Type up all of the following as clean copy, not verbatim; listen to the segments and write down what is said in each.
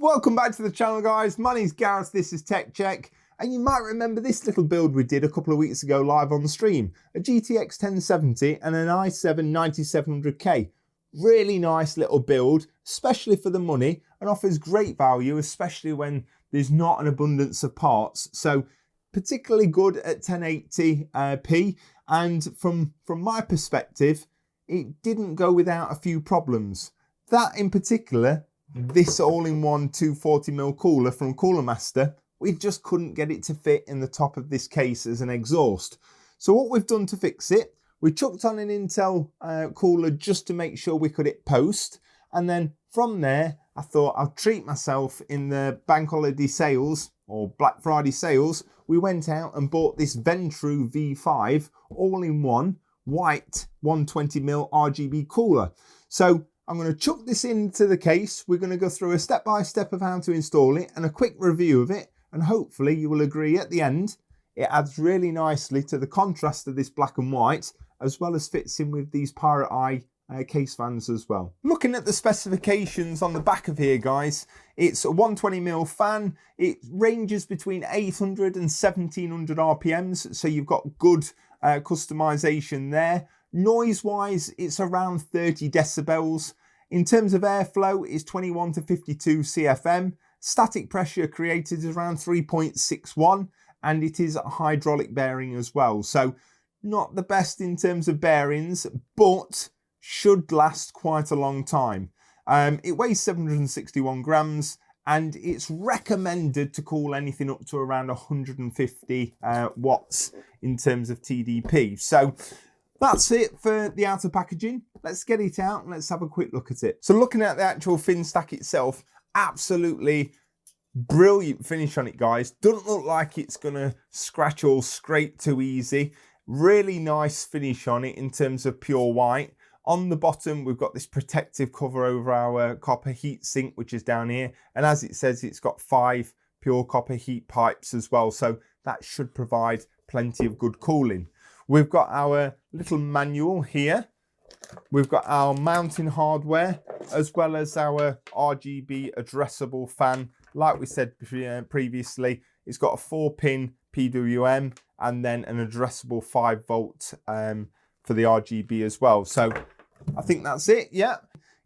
Welcome back to the channel, guys. My name's Gareth, this is Tech Check, and you might remember this little build we did a couple of weeks ago live on the stream. A GTX 1070 and an i7 9700K. Really nice little build, especially for the money, and offers great value, especially when there's not an abundance of parts. So particularly good at 1080p, and from my perspective, it didn't go without a few problems. That in particular, this all-in-one 240mm cooler from Cooler Master, we just couldn't get it to fit in the top of this case as an exhaust. So what we've done to fix it, we chucked on an Intel cooler just to make sure we could hit post, and then from there I thought I'll treat myself. In the bank holiday sales or Black Friday sales, we went out and bought this Vetroo V5 all-in-one white 120mm RGB cooler. So I'm going to chuck this into the case. We're going to go through a step-by-step of how to install it and a quick review of it, and hopefully you will agree at the end it adds really nicely to the contrast of this black and white, as well as fits in with these Pirate Eye case fans as well. Looking at the specifications on the back of here, guys, it's a 120mm fan. It ranges between 800 and 1700 RPMs, so you've got good customization there. Noise wise, it's around 30 decibels. In terms of airflow, it's 21 to 52 CFM. Static pressure created is around 3.61, and it is a hydraulic bearing as well. So not the best in terms of bearings, but should last quite a long time. It weighs 761 grams, and it's recommended to cool anything up to around 150 watts in terms of TDP. So that's it for the outer packaging. Let's get it out and let's have a quick look at it. So looking at the actual fin stack itself, absolutely brilliant finish on it, guys. Doesn't look like it's gonna scratch or scrape too easy. Really nice finish on it in terms of pure white. On the bottom, we've got this protective cover over our copper heat sink, which is down here. And as it says, it's got 5 pure copper heat pipes as well. So that should provide plenty of good cooling. We've got our little manual here. We've got our mounting hardware, as well as our RGB addressable fan. Like we said previously, it's got a 4-pin PWM and then an addressable 5-volt for the RGB as well. So I think that's it, yeah.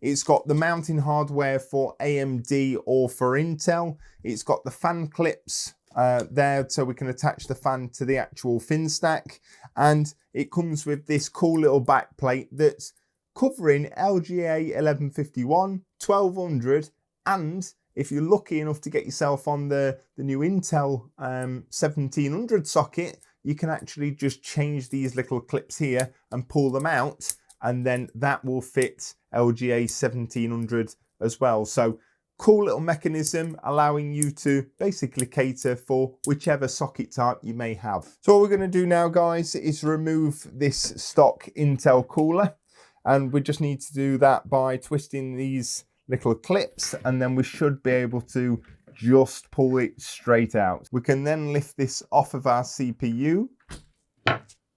It's got the mounting hardware for AMD or for Intel. It's got the fan clips there, so we can attach the fan to the actual fin stack, and it comes with this cool little back plate that's covering LGA 1151, 1200, and if you're lucky enough to get yourself on the new Intel 1700 socket, you can actually just change these little clips here and pull them out, and then that will fit LGA 1700 as well. So cool little mechanism, allowing you to basically cater for whichever socket type you may have. So what we're going to do now, guys, is remove this stock Intel cooler, and we just need to do that by twisting these little clips, and then we should be able to just pull it straight out. We can then lift this off of our CPU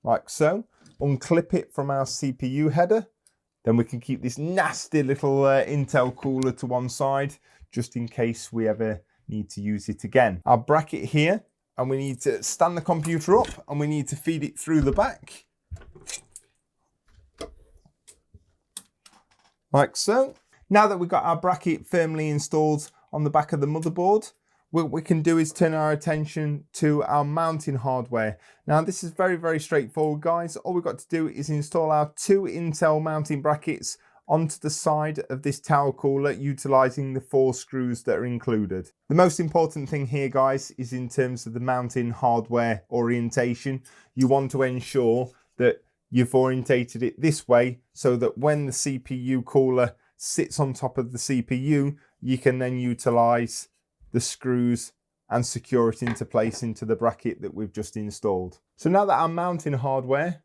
like so, unclip it from our CPU header. Then we can keep this nasty little Intel cooler to one side, just in case we ever need to use it again. Our bracket here, and we need to stand the computer up, and we need to feed it through the back. Like so. Now that we've got our bracket firmly installed on the back of the motherboard, what we can do is turn our attention to our mounting hardware. Now this is very, very straightforward, guys. All we've got to do is install our 2 Intel mounting brackets onto the side of this tower cooler, utilizing the 4 screws that are included. The most important thing here, guys, is in terms of the mounting hardware orientation. You want to ensure that you've orientated it this way so that when the CPU cooler sits on top of the CPU, you can then utilize the screws and secure it into place into the bracket that we've just installed. So now that our mounting hardware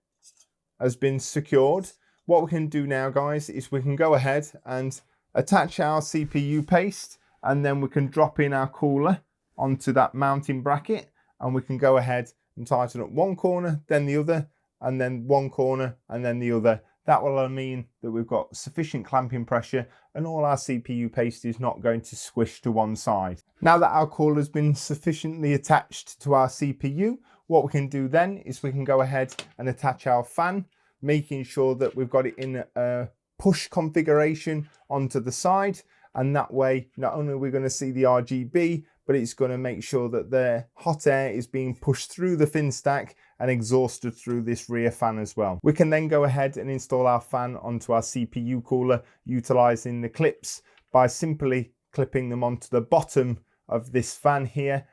has been secured, what we can do now, guys, is we can go ahead and attach our CPU paste, and then we can drop in our cooler onto that mounting bracket, and we can go ahead and tighten up one corner, then the other, and then one corner and then the other, That will mean that we've got sufficient clamping pressure and all our CPU paste is not going to squish to one side. Now that our cooler has been sufficiently attached to our CPU, what we can do then is we can go ahead and attach our fan, making sure that we've got it in a push configuration onto the side. And that way, not only are we going to see the RGB, but it's going to make sure that the hot air is being pushed through the fin stack and exhausted through this rear fan as well. We can then go ahead and install our fan onto our CPU cooler, utilizing the clips by simply clipping them onto the bottom of this fan here.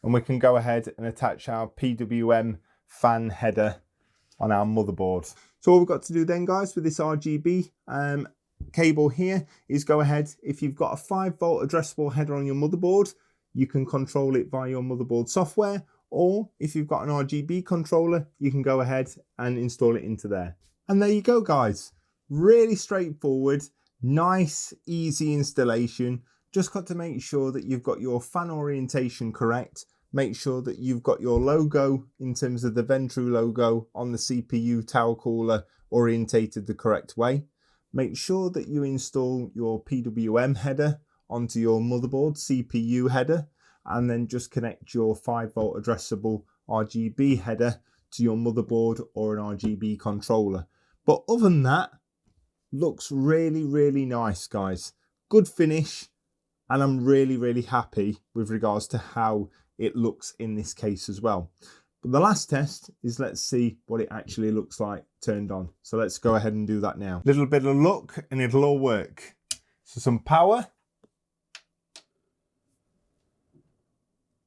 And we can go ahead and attach our PWM fan header on our motherboard. So all we've got to do then, guys, with this RGB cable here is go ahead, if you've got a 5-volt addressable header on your motherboard, you can control it via your motherboard software, or if you've got an RGB controller, you can go ahead and install it into there. And there you go, guys. Really straightforward, nice, easy installation. Just got to make sure that you've got your fan orientation correct. Make sure that you've got your logo in terms of the Vetroo logo on the CPU tower cooler orientated the correct way. Make sure that you install your PWM header onto your motherboard CPU header, and then just connect your 5-volt addressable RGB header to your motherboard or an RGB controller. But other than that, looks really, really nice, guys. Good finish, and I'm really, really happy with regards to how it looks in this case as well. But the last test is, let's see what it actually looks like turned on. So let's go ahead and do that now. Little bit of luck and it'll all work. So some power.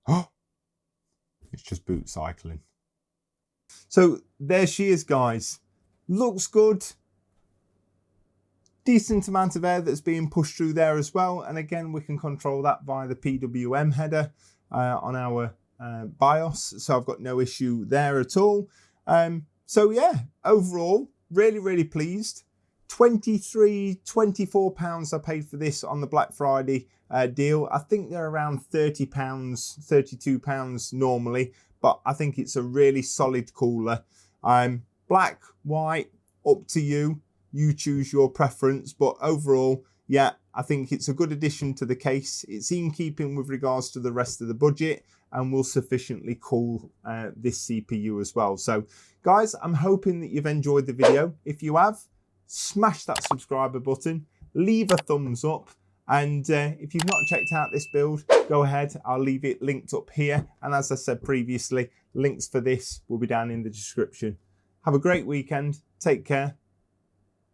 Oh, it's just boot cycling. So there she is, guys. Looks good. Decent amount of air that's being pushed through there as well. And again, we can control that via the PWM header on our BIOS, so I've got no issue there at all. So yeah, overall, really, really pleased. £24 I paid for this on the Black Friday deal. I think they're around £30, £32 normally, but I think it's a really solid cooler. Black, white, up to you. You choose your preference, but overall, yeah, I think it's a good addition to the case. It's in keeping with regards to the rest of the budget and will sufficiently cool this CPU as well. So guys, I'm hoping that you've enjoyed the video. If you have, smash that subscriber button, leave a thumbs up. And if you've not checked out this build, go ahead. I'll leave it linked up here. And as I said previously, links for this will be down in the description. Have a great weekend. Take care.